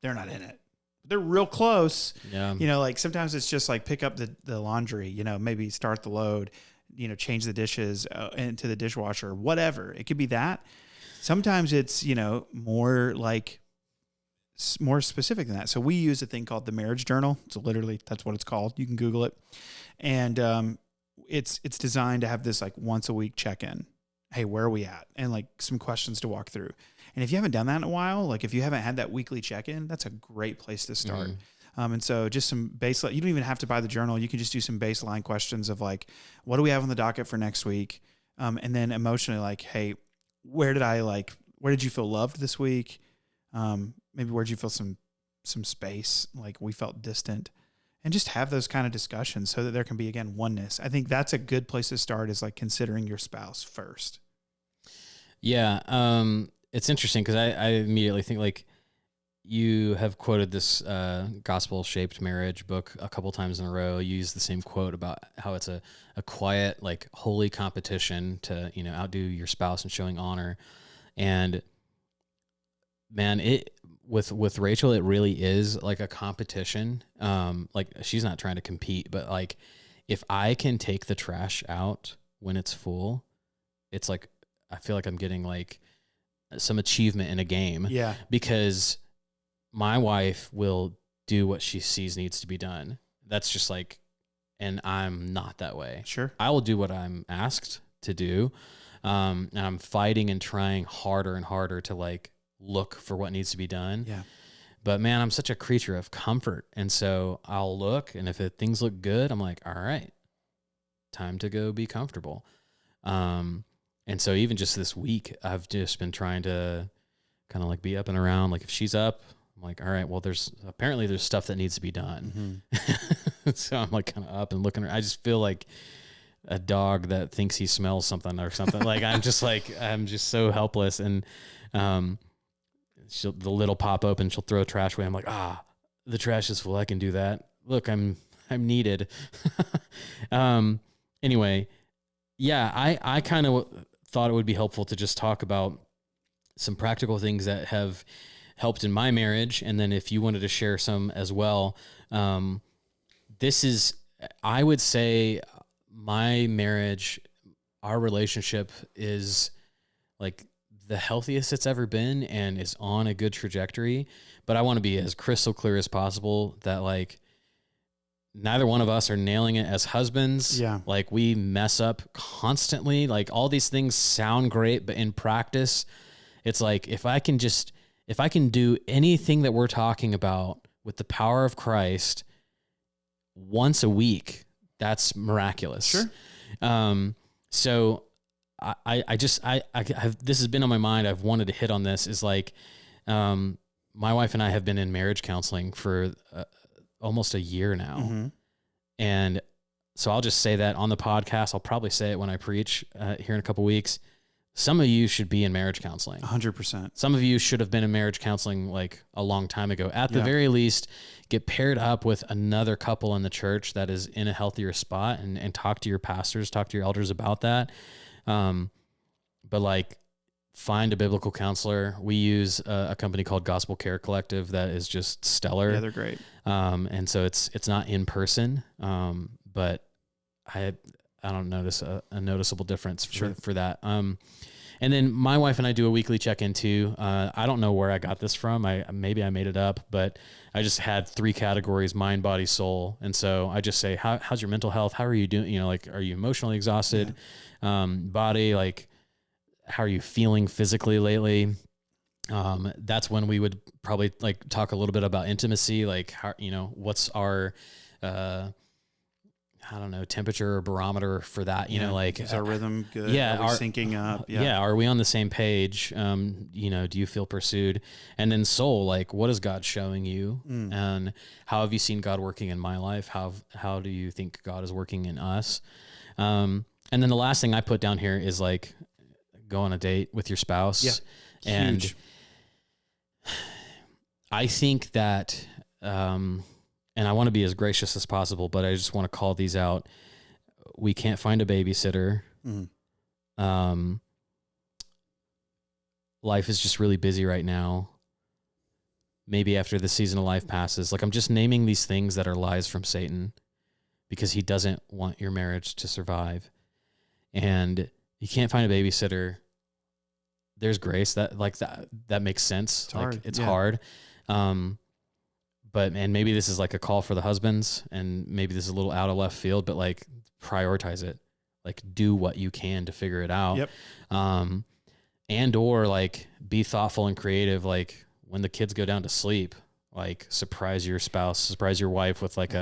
They're not in it. They're real close. Yeah. You know, like sometimes it's just like pick up the laundry, you know, maybe start the load, you know, change the dishes into the dishwasher, whatever. It could be that. Sometimes it's, you know, more like more specific than that. So we use a thing called the marriage journal. So literally that's what it's called. You can Google it. And it's designed to have this like once a week check-in. Hey, where are we at? And like some questions to walk through. And if you haven't done that in a while, like if you haven't had that weekly check-in, that's a great place to start. And so just some baseline, you don't even have to buy the journal. You can just do some baseline questions of like, what do we have on the docket for next week? And then emotionally like, hey, where did you feel loved this week? Maybe where'd you feel some space? Like we felt distant, and just have those kind of discussions so that there can be, again, oneness. I think that's a good place to start, is like considering your spouse first. Yeah. It's interesting because I immediately think like you have quoted this gospel shaped marriage book a couple times in a row. You use the same quote about how it's a quiet, like holy competition to, you know, outdo your spouse and showing honor. And man, it with Rachel, it really is like a competition. Like she's not trying to compete, but like if I can take the trash out when it's full, it's like I feel like I'm getting like some achievement in a game. Yeah. Because my wife will do what she sees needs to be done. That's just like, and I'm not that way. Sure. I will do what I'm asked to do. And I'm fighting and trying harder and harder to like look for what needs to be done. Yeah. But man, I'm such a creature of comfort. And so I'll look, and if things look good, I'm like, all right, time to go be comfortable. And so even just this week, I've just been trying to kind of like be up and around. Like if she's up, I'm like, all right, well, there's stuff that needs to be done. Mm-hmm. So I'm like kind of up and looking. I just feel like a dog that thinks he smells something or something. Like I'm just so helpless. And the lid will pop open. She'll throw trash away. I'm like, the trash is full. I can do that. Look, I'm needed. Anyway, yeah, I kind of thought it would be helpful to just talk about some practical things that have helped in my marriage. And then if you wanted to share some as well, I would say my marriage, our relationship is like the healthiest it's ever been and is on a good trajectory. But I want to be as crystal clear as possible that like neither one of us are nailing it as husbands. Yeah. Like we mess up constantly. Like all these things sound great, but in practice, it's like if I can do anything that we're talking about with the power of Christ once a week, that's miraculous. Sure. So I this has been on my mind. I've wanted to hit on this is like, my wife and I have been in marriage counseling for almost a year now. Mm-hmm. And so I'll just say that on the podcast. I'll probably say it when I preach here in a couple weeks. Some of you should be in marriage counseling. 100%. Some of you should have been in marriage counseling like a long time ago. At the very least, get paired up with another couple in the church that is in a healthier spot and talk to your pastors, talk to your elders about that. But like find a biblical counselor. We use a company called Gospel Care Collective that is just stellar. Yeah, they're great. And so it's not in person, but I don't notice a noticeable difference for that. And then my wife and I do a weekly check-in too. I don't know where I got this from. Maybe I made it up, but I just had 3 categories: mind, body, soul. And so I just say, how's your mental health? How are you doing? You know, like, are you emotionally exhausted? Body, like, how are you feeling physically lately? That's when we would probably like talk a little bit about intimacy, like how, you know, what's our, I don't know, temperature or barometer for that, you know, like, is our rhythm good? Yeah. Are we syncing up? Yeah. Are we on the same page? You know, do you feel pursued? And then soul, like, what is God showing you? And how have you seen God working in my life? How do you think God is working in us? And then the last thing I put down here is like, go on a date with your spouse. Yeah. And Huge. I think that, and I want to be as gracious as possible, but I just want to call these out. We can't find a babysitter. Life is just really busy right now. Maybe after the season of life passes, like, I'm just naming these things that are lies from Satan because he doesn't want your marriage to survive. And you can't find a babysitter. There's grace that makes sense. It's hard. It's hard. But, and maybe this is like a call for the husbands, and maybe this is a little out of left field, but like, prioritize it, like, do what you can to figure it out. Yep. And, or like, be thoughtful and creative. Like, when the kids go down to sleep, like, surprise your spouse, surprise your wife with like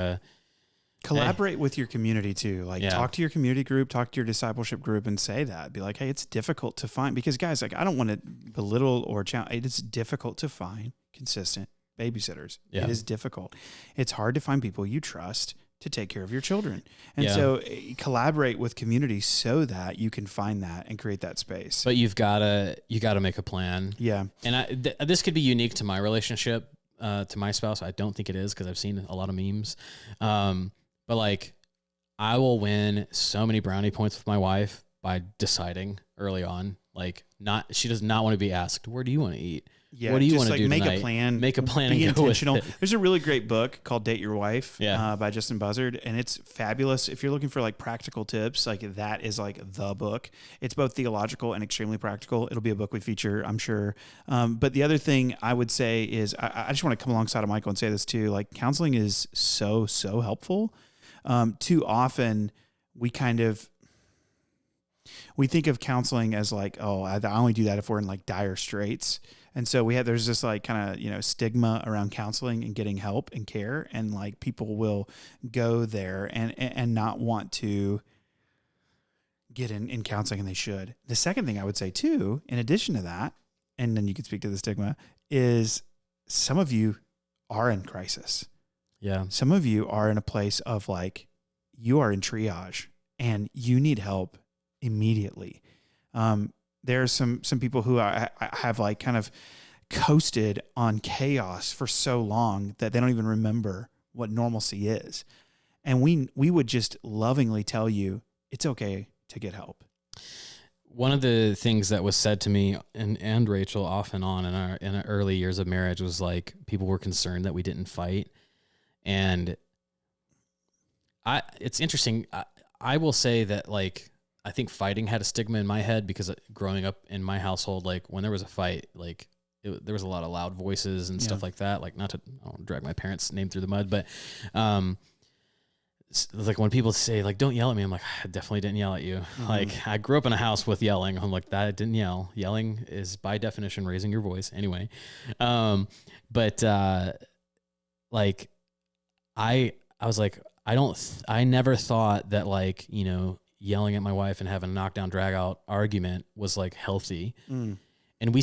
collaborate with your community too. Like, talk to your community group, talk to your discipleship group, and say that. Be like, hey, it's difficult to find, because guys, like, I don't want to belittle or challenge. It's difficult to find consistent babysitters. Yeah. It is difficult. It's hard to find people you trust to take care of your children. And so collaborate with community so that you can find that and create that space. But you gotta make a plan. Yeah. And this could be unique to my relationship, to my spouse. I don't think it is, because I've seen a lot of memes. But like, I will win so many brownie points with my wife by deciding early on, like, she does not want to be asked, where do you want to eat? Yeah, what do you want to like do make tonight? a plan. Make a plan Be and go intentional. with it. There's a really great book called Date Your Wife by Justin Buzzard, and it's fabulous. If you're looking for like practical tips, like, that is like the book. It's both theological and extremely practical. It'll be a book we feature, I'm sure. But the other thing I would say is, I just want to come alongside of Michael and say this too. Like, counseling is so helpful. Too often we think of counseling as like, oh, I only do that if we're in like dire straits. And so there's this like kind of, you know, stigma around counseling and getting help and care. And like, people will go there and not want to get in counseling, and they should. The second thing I would say too, in addition to that, and then you could speak to the stigma, is some of you are in crisis. Yeah. Some of you are in a place of like, you are in triage and you need help immediately. There are some people who I have like kind of coasted on chaos for so long that they don't even remember what normalcy is. And we would just lovingly tell you, it's okay to get help. One of the things that was said to me and Rachel off and on in our early years of marriage was like, people were concerned that we didn't fight. And it's interesting. I will say that, like, I think fighting had a stigma in my head because growing up in my household, like, when there was a fight, like, there was a lot of loud voices and stuff like that. Like, I don't drag my parents' name through the mud, but like, when people say like, don't yell at me, I'm like, I definitely didn't yell at you. Mm-hmm. Like, I grew up in a house with yelling. I'm like, that I didn't yell. Yelling is by definition raising your voice anyway. But like, I was like, I never thought that, like, you know, yelling at my wife and having a knockdown drag out argument was like healthy. And we,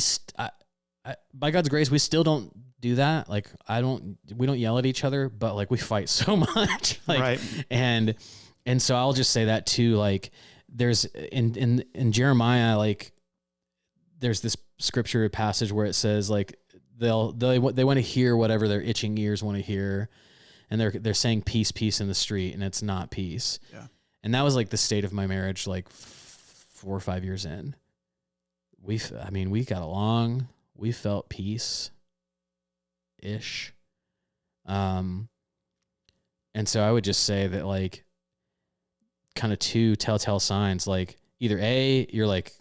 by God's grace, we still don't do that. Like, we don't yell at each other, but like, we fight so much. Like, right. And so I'll just say that too. Like, there's in Jeremiah, like, there's this scripture passage where it says like, they want to hear whatever their itching ears want to hear. And they're saying peace, peace in the street, and it's not peace. Yeah. And that was like the state of my marriage, like 4 or 5 years in. We got along. We felt peace-ish. And so I would just say that, like, kind of 2 telltale signs, like, either A, you're like,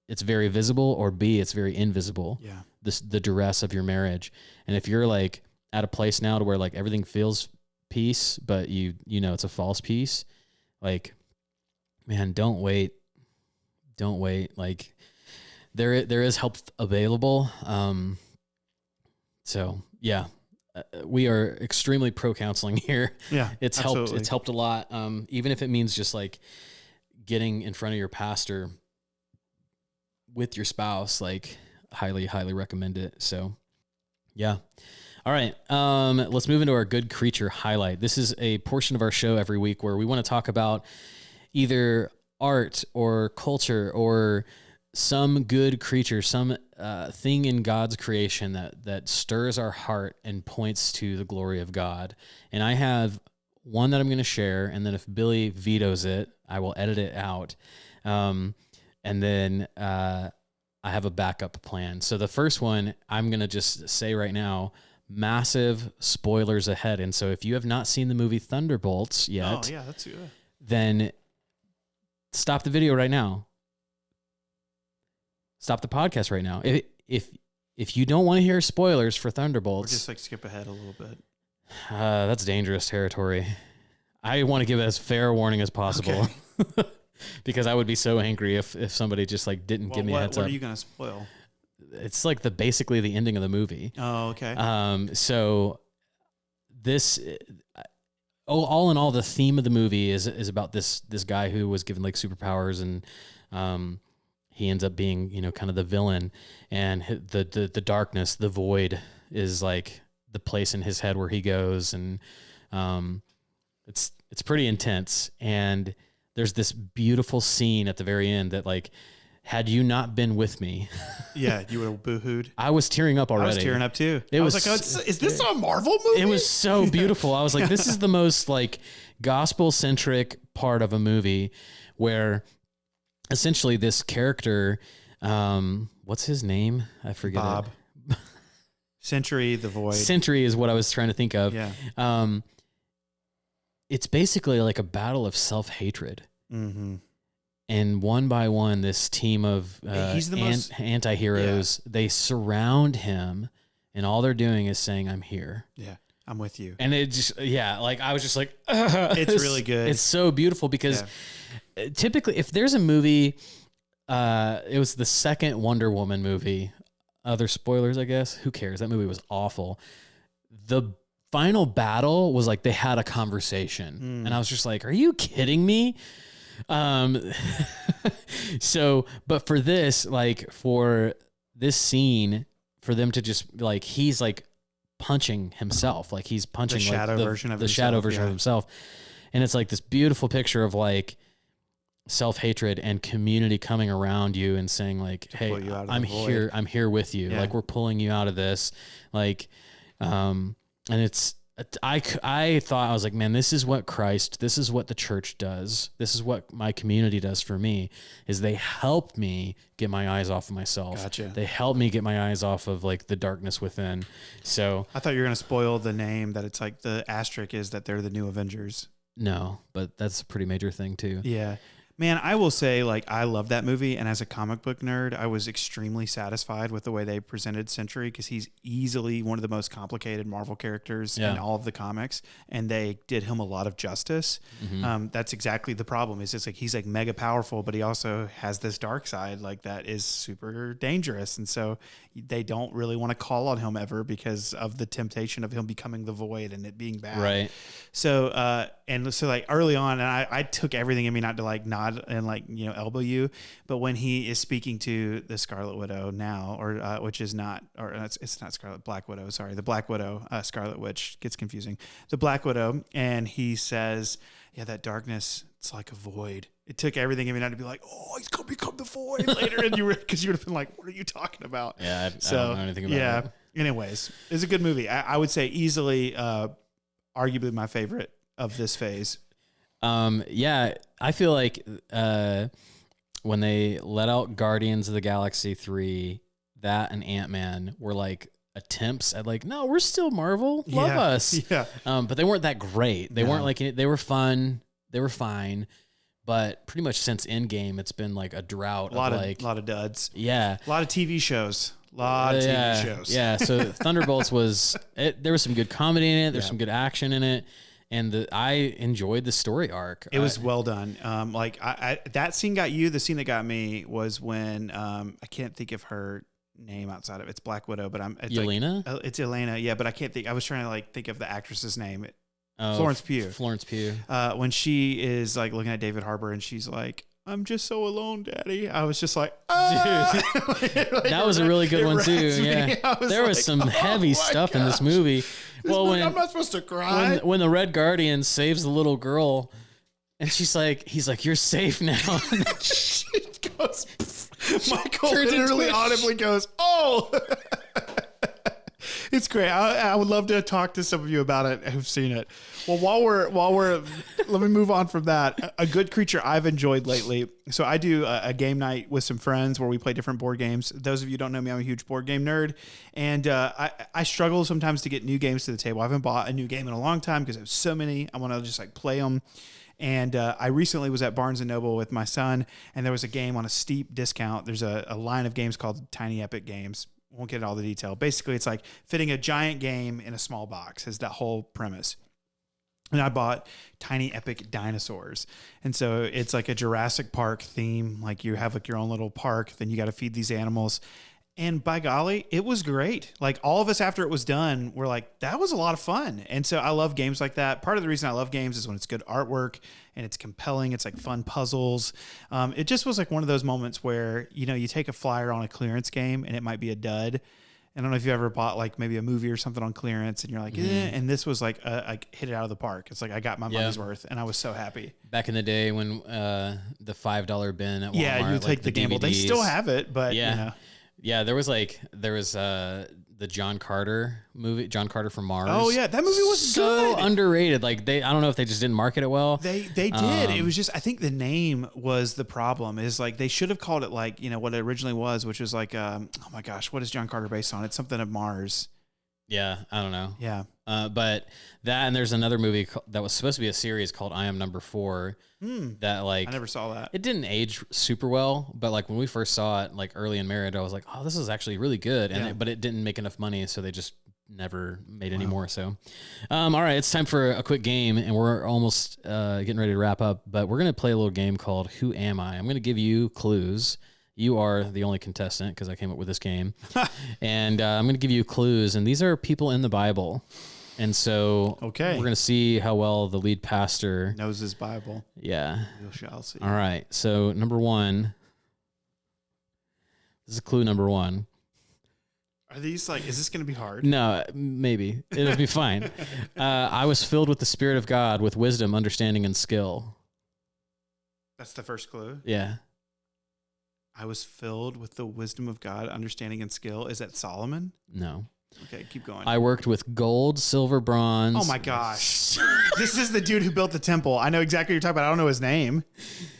it's very visible, or B, it's very invisible. Yeah. The duress of your marriage. And if you're like at a place now to where like everything feels peace, but you know, it's a false peace, like, man, don't wait. Like there is help available. So yeah, we are extremely pro counseling here. Yeah. It's absolutely. helped. It's helped a lot. Even if it means just like getting in front of your pastor with your spouse, like highly recommend it. So yeah. All right. Let's move into our good creature highlight. This is a portion of our show every week where we want to talk about either art or culture or some good creature, some thing in God's creation that stirs our heart and points to the glory of God. And I have one that I'm going to share, and then if Billy vetoes it, I will edit it out. And then I have a backup plan. So the first one, I'm going to just say right now, massive spoilers ahead. And so if you have not seen the movie Thunderbolts yet, that's good. Then stop the video right now. Stop the podcast right now. If you don't want to hear spoilers for Thunderbolts, or just like skip ahead a little bit. That's dangerous territory. I want to give as fair a warning as possible. Okay. Because I would be so angry if somebody just like didn't give me a heads up. What are you going to spoil? It's like basically the ending of the movie. Oh, okay. So this, all in all, the theme of the movie is about this guy who was given like superpowers, and he ends up being, you know, kind of the villain, and the darkness, the void is like the place in his head where he goes, and it's pretty intense. And there's this beautiful scene at the very end that, like, had you not been with me, yeah, you would have boohooed. I was tearing up already. I was tearing up too. I was like, is this a Marvel movie? It was so beautiful. I was like, this is the most like gospel centric part of a movie, where essentially this character, what's his name? I forget. Bob. Sentry, the Void. Sentry is what I was trying to think of. Yeah. It's basically like a battle of self-hatred. Mm-hmm. And one by one, this team of he's the most anti-heroes, they surround him, and all they're doing is saying, I'm here. Yeah, I'm with you. And it just, like, I was just like, it's really good. It's so beautiful because typically if there's a movie, it was the second Wonder Woman movie. Other spoilers, I guess. Who cares? That movie was awful. The final battle was like they had a conversation, and I was just like, are you kidding me? So, but for this, like, for this scene, for them to just like, he's like punching himself, like he's punching the shadow version of himself. And it's like this beautiful picture of like self-hatred and community coming around you and saying like, hey, I'm here with you. Yeah. Like, we're pulling you out of this. Like, and it's, I thought, I was like, man, this is what the church does. This is what my community does for me, is they help me get my eyes off of myself. Gotcha. They help me get my eyes off of like the darkness within. So I thought you were going to spoil the name, that it's like the asterisk is that they're the new Avengers. No, but that's a pretty major thing too. Yeah. Man, I will say, like, I love that movie, and as a comic book nerd, I was extremely satisfied with the way they presented Sentry, because he's easily one of the most complicated Marvel characters in all of the comics, and they did him a lot of justice. Mm-hmm. That's exactly the problem. Is it's like he's like mega powerful, but he also has this dark side, like, that is super dangerous, and so they don't really want to call on him ever because of the temptation of him becoming the Void and it being bad. Right. So, and so like early on, and I took everything in me not to like nod and like, you know, elbow you, but when he is speaking to the Scarlet Widow now, or which is not, or it's not Black Widow, sorry, the Black Widow, Scarlet Witch, gets confusing, the Black Widow, and he says, yeah, that darkness, it's like a void. It took everything in me not to be like, oh, he's gonna become the Void later, and because you would have been like, what are you talking about? Yeah, I don't know anything about it. Anyways, it's a good movie. I would say easily, arguably my favorite of this phase. Yeah, I feel like when they let out Guardians of the Galaxy 3, that and Ant-Man were like attempts at like, no, we're still Marvel, love us. Yeah. But they weren't that great. They weren't like, they were fun, they were fine, but pretty much since Endgame, it's been like a drought. A lot of duds. Yeah. A lot of TV shows. TV shows. Yeah. So Thunderbolts there was some good comedy in it. There's some good action in it. And I enjoyed the story arc. It was well done. That scene got you. The scene that got me was when I can't think of her name outside of it's Black Widow, but Yelena? It's Elena. Yeah, but I can't think. I was trying to like think of the actress's name. Florence Pugh. Florence Pugh. When she is like looking at David Harbour and she's like, "I'm just so alone, Daddy." I was just like, "Ah!" Dude, that was a really good one too. Yeah, there was some heavy stuff in this movie. I'm not supposed to cry. When the Red Guardian saves the little girl, and he's like, "You're safe now." She goes, Michael literally audibly goes, "Oh." It's great. I would love to talk to some of you about it who've seen it. Well, while we're let me move on from that. A good creature I've enjoyed lately. So I do a game night with some friends where we play different board games. Those of you who don't know me, I'm a huge board game nerd, and I struggle sometimes to get new games to the table. I haven't bought a new game in a long time because I have so many. I want to just like play them. And I recently was at Barnes & Noble with my son, and there was a game on a steep discount. There's a line of games called Tiny Epic Games. Won't get into all the detail. Basically, it's like fitting a giant game in a small box is that whole premise. And I bought Tiny Epic Dinosaurs. And so it's like a Jurassic Park theme. Like you have like your own little park, then you got to feed these animals. And by golly, it was great. Like all of us after it was done, we're like, that was a lot of fun. And so I love games like that. Part of the reason I love games is when it's good artwork and it's compelling. It's like fun puzzles. It just was like one of those moments where, you take a flyer on a clearance game and it might be a dud. I don't know if you ever bought like maybe a movie or something on clearance and you're like, and this was like, hit it out of the park. It's like, I got my money's worth and I was so happy. Back in the day when the $5 bin at Walmart, you take the gamble. They still have it, but Yeah, there was the John Carter movie, John Carter from Mars. Oh yeah, that movie was so underrated. Like I don't know if they just didn't market it well. They did. It was just I think the name was the problem. Is like they should have called it like what it originally was, which was like oh my gosh, what is John Carter based on? It's something of Mars. Yeah, I don't know. Yeah. But that, and there's another movie that was supposed to be a series called I Am Number 4. That like I never saw that. It didn't age super well, but like when we first saw it, like early in marriage, I was like, oh, this is actually really good. And but it didn't make enough money, so they just never made any more. So, all right, it's time for a quick game, and we're almost getting ready to wrap up. But we're gonna play a little game called Who Am I? I'm gonna give you clues. You are the only contestant because I came up with this game. And I'm going to give you clues. And these are people in the Bible. And so we're going to see how well the lead pastor knows his Bible. Yeah. We shall see. All right. So number 1. This is clue number 1. Are these like, is this going to be hard? No, maybe. It'll be fine. I was filled with the Spirit of God with wisdom, understanding, and skill. That's the first clue? Yeah. I was filled with the wisdom of God, understanding, and skill. Is that Solomon? No. Okay, keep going. I worked with gold, silver, bronze. Oh my gosh. This is the dude who built the temple. I know exactly what you're talking about. I don't know his name.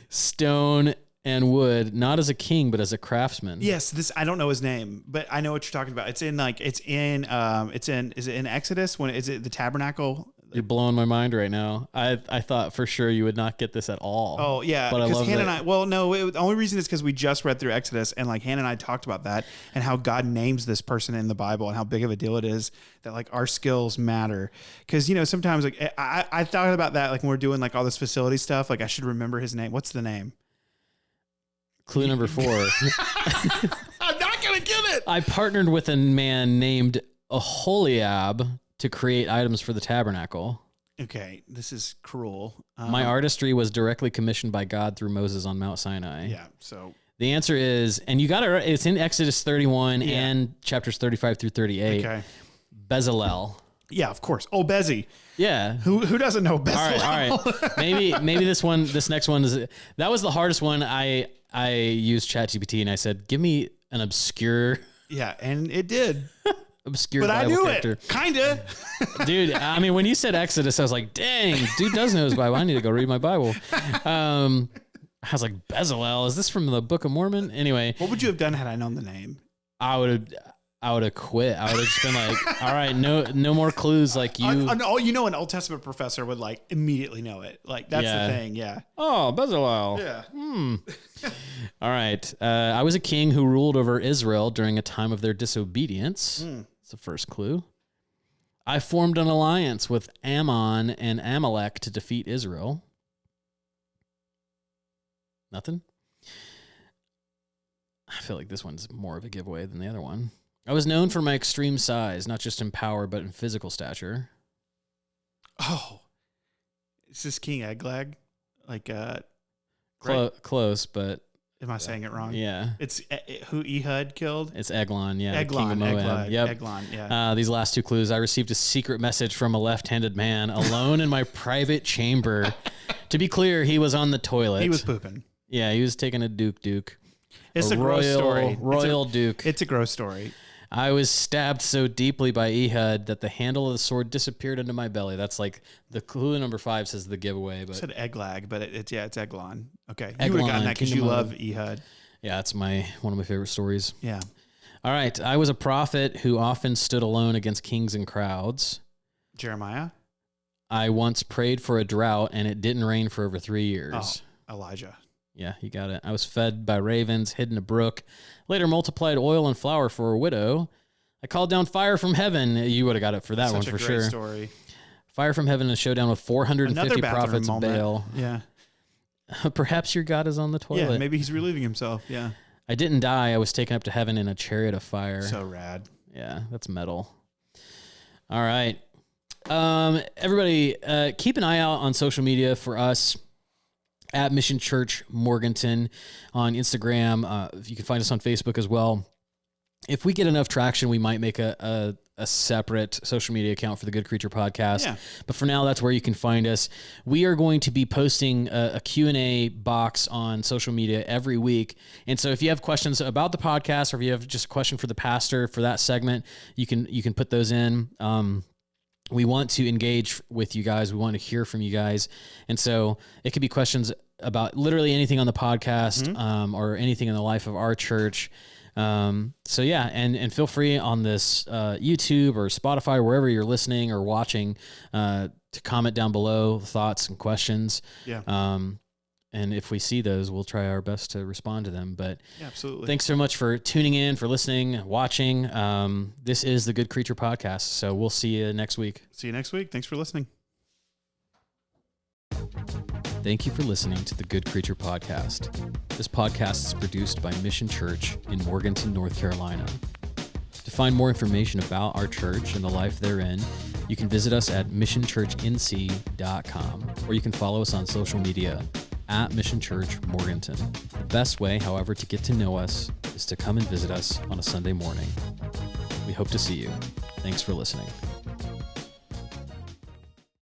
Stone and wood, not as a king, but as a craftsman. Yes, I don't know his name, but I know what you're talking about. Is it in Exodus when is it the tabernacle? You're blowing my mind right now. I thought for sure you would not get this at all. Oh yeah, but because Hannah and I. Well, no, the only reason is because we just read through Exodus, and like Hannah and I talked about that and how God names this person in the Bible and how big of a deal it is that like our skills matter. Because sometimes like I thought about that like when we're doing like all this facility stuff. Like I should remember his name. What's the name? Clue number 4. I'm not gonna get it. I partnered with a man named Aholiab to create items for the tabernacle. Okay, this is cruel. My artistry was directly commissioned by God through Moses on Mount Sinai. Yeah, so the answer is, and you got it right, it's in Exodus 31 and chapters 35 through 38. Okay. Bezalel. Yeah, of course. Oh, Bezzy. Yeah. Who doesn't know Bezalel? All right. Maybe this next one is, that was the hardest one. I used ChatGPT and I said, give me an obscure. Yeah, and it did. Obscure but Bible I knew character. It, kinda. Dude, I mean, when you said Exodus, I was like, dang, dude does know his Bible. I need to go read my Bible. I was like, Bezalel, is this from the Book of Mormon? Anyway. What would you have done had I known the name? I I would have quit. I would have just been like, all right, no more clues. Like you, an Old Testament professor would like immediately know it. Like that's the thing. Yeah. Oh, Bezalel. Yeah. All right. I was a king who ruled over Israel during a time of their disobedience. That's the first clue. I formed an alliance with Ammon and Amalek to defeat Israel. Nothing? I feel like this one's more of a giveaway than the other one. I was known for my extreme size, not just in power, but in physical stature. Oh, is this King Eglag? Like, Close, but am I saying it wrong? Yeah. It's who Ehud killed? It's Eglon, yeah. Eglon, King of Moab. Yep. Eglon, yeah. These last two clues. I received a secret message from a left-handed man alone in my private chamber. To be clear, he was on the toilet. He was pooping. Yeah, he was taking a duke. It's a gross story. Royal duke. It's a gross story. I was stabbed so deeply by Ehud that the handle of the sword disappeared into my belly. That's like the clue number 5 says the giveaway. But I said Eglag, but it's Eglon. Okay, Eglon, you would have gotten that because you love Ehud. Yeah, it's one of my favorite stories. Yeah. All right, I was a prophet who often stood alone against kings and crowds. Jeremiah. I once prayed for a drought and it didn't rain for over 3 years. Oh, Elijah. Yeah, you got it. I was fed by ravens, hid in a brook, later multiplied oil and flour for a widow. I called down fire from heaven. You would have got it for that one for sure. Story. Fire from heaven in a showdown with 450 prophets of Baal. Yeah. Perhaps your God is on the toilet. Yeah, maybe he's relieving himself. Yeah. I didn't die. I was taken up to heaven in a chariot of fire. So rad. Yeah, that's metal. All right. Everybody, keep an eye out on social media for us. At Mission Church Morganton on Instagram. You can find us on Facebook as well. If we get enough traction, we might make a separate social media account for the Good Creature podcast. Yeah. But for now, that's where you can find us. We are going to be posting a Q&A box on social media every week. And so if you have questions about the podcast or if you have just a question for the pastor for that segment, you can put those in. We want to engage with you guys. We want to hear from you guys. And so it could be questions about literally anything on the podcast, or anything in the life of our church. So yeah, and feel free on this YouTube or Spotify, wherever you're listening or watching, to comment down below thoughts and questions. Yeah. And if we see those, we'll try our best to respond to them. But yeah, absolutely. Thanks so much for tuning in, for listening, watching. This is the Good Creature Podcast. So we'll see you next week. See you next week. Thanks for listening. Thank you for listening to the Good Creature Podcast. This podcast is produced by Mission Church in Morganton, North Carolina. To find more information about our church and the life therein, you can visit us at missionchurchnc.com, or you can follow us on social media at Mission Church Morganton. The best way, however, to get to know us is to come and visit us on a Sunday morning. We hope to see you. Thanks for listening.